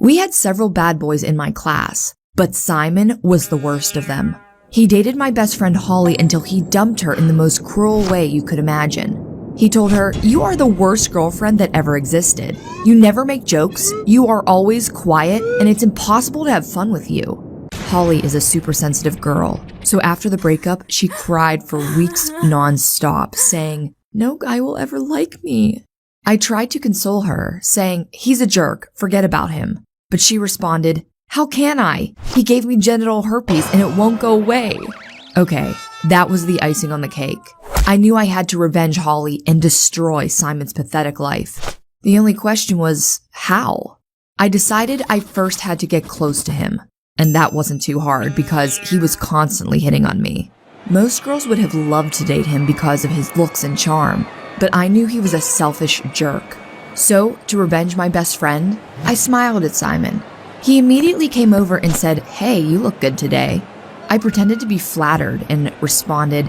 We had several bad boys in my class, but Simon was the worst of them. He dated my best friend Holly until he dumped her in the most cruel way you could imagine. He told her, "You are the worst girlfriend that ever existed. You never make jokes, you are always quiet, and it's impossible to have fun with you." Holly is a super sensitive girl, so after the breakup, she cried for weeks non-stop, saying, "No guy will ever like me." I tried to console her, saying, "He's a jerk, forget about him." But she responded, "How can I? He gave me genital herpes and it won't go away." Okay, that was the icing on the cake. I knew I had to revenge Holly and destroy Simon's pathetic life. The only question was, how? I decided I first had to get close to him. And that wasn't too hard because he was constantly hitting on me. Most girls would have loved to date him because of his looks and charm, but I knew he was a selfish jerk. So, to revenge my best friend, I smiled at Simon. He immediately came over and said, "Hey, you look good today." I pretended to be flattered and responded,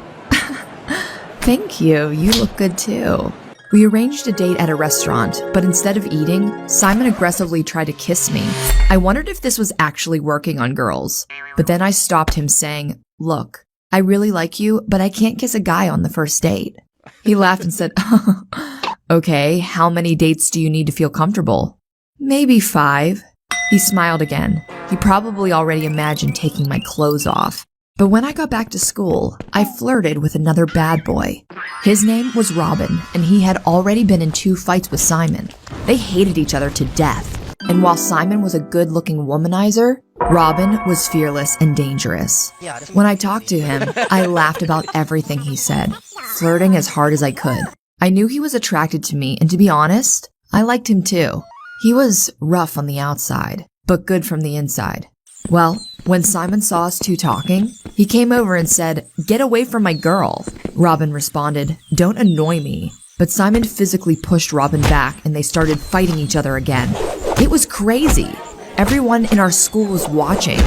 "Thank you, you look good too." We arranged a date at a restaurant, but instead of eating, Simon aggressively tried to kiss me. I wondered if this was actually working on girls, but then I stopped him saying, "Look, I really like you, but I can't kiss a guy on the first date." He laughed and said, "Okay, how many dates do you need to feel comfortable?" "Maybe 5. He smiled again. He probably already imagined taking my clothes off. But when I got back to school, I flirted with another bad boy. His name was Robin, and he had already been in 2 fights with Simon. They hated each other to death. And while Simon was a good-looking womanizer, Robin was fearless and dangerous. When I talked to him, I laughed about everything he said, flirting as hard as I could. I knew he was attracted to me, and to be honest, I liked him too. He was rough on the outside, but good from the inside. Well, when Simon saw us 2 talking, he came over and said, "Get away from my girl." Robin responded, "Don't annoy me." But Simon physically pushed Robin back and they started fighting each other again. It was crazy. Everyone in our school was watching.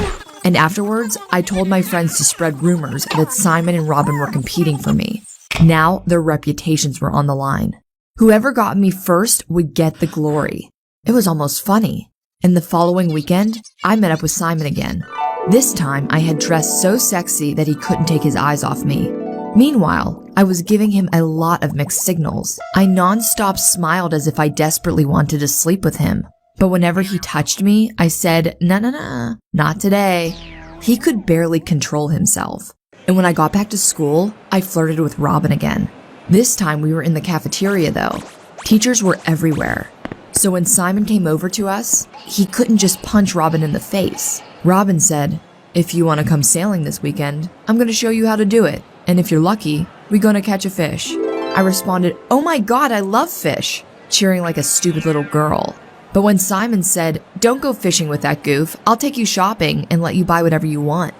And afterwards, I told my friends to spread rumors that Simon and Robin were competing for me. Now their reputations were on the line. Whoever got me first would get the glory. It was almost funny. And the following weekend, I met up with Simon again. This time, I had dressed so sexy that he couldn't take his eyes off me. Meanwhile, I was giving him a lot of mixed signals. I non-stop smiled as if I desperately wanted to sleep with him. But whenever he touched me, I said, "Nah, not today." He could barely control himself. And when I got back to school, I flirted with Robin again. This time we were in the cafeteria though. Teachers were everywhere. So when Simon came over to us, he couldn't just punch Robin in the face. Robin said, "If you want to come sailing this weekend, I'm going to show you how to do it. And if you're lucky, we're going to catch a fish." I responded, "Oh my God, I love fish," cheering like a stupid little girl. But when Simon said, "Don't go fishing with that goof, I'll take you shopping and let you buy whatever you want,"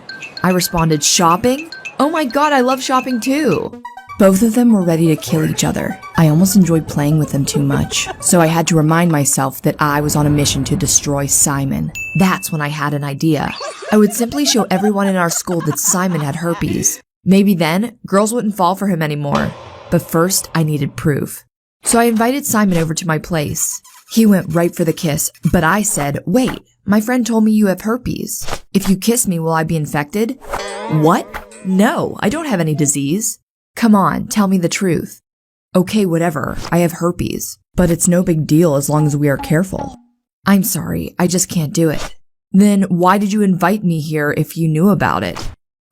I responded, "Shopping? Oh my God, I love shopping too." Both of them were ready to kill each other. I almost enjoyed playing with them too much, so I had to remind myself that I was on a mission to destroy Simon. That's when I had an idea. I would simply show everyone in our school that Simon had herpes. Maybe then, girls wouldn't fall for him anymore. But first, I needed proof. So I invited Simon over to my place. He went right for the kiss, but I said, "Wait, my friend told me you have herpes. If you kiss me, will I be infected?" "What? No, I don't have any disease." "Come on, tell me the truth." "Okay, whatever, I have herpes, but it's no big deal as long as we are careful." "I'm sorry, I just can't do it." "Then why did you invite me here if you knew about it?"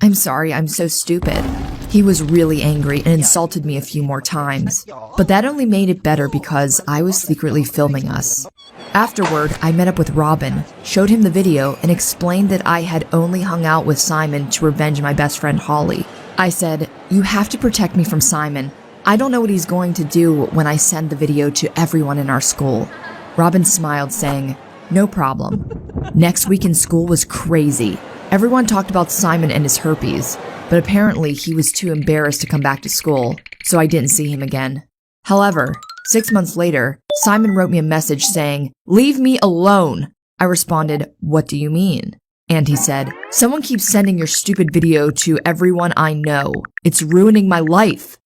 "I'm sorry, I'm so stupid." He was really angry and insulted me a few more times, but that only made it better because I was secretly filming us. Afterward, I met up with Robin, showed him the video, and explained that I had only hung out with Simon to revenge my best friend Holly. I said, "You have to protect me from Simon. I don't know what he's going to do when I send the video to everyone in our school." Robin smiled, saying, "No problem." Next week in school was crazy. Everyone talked about Simon and his herpes, but apparently he was too embarrassed to come back to school, so I didn't see him again. However, 6 months later, Simon wrote me a message saying, "Leave me alone." I responded, "What do you mean?" And he said, "Someone keeps sending your stupid video to everyone I know. It's ruining my life."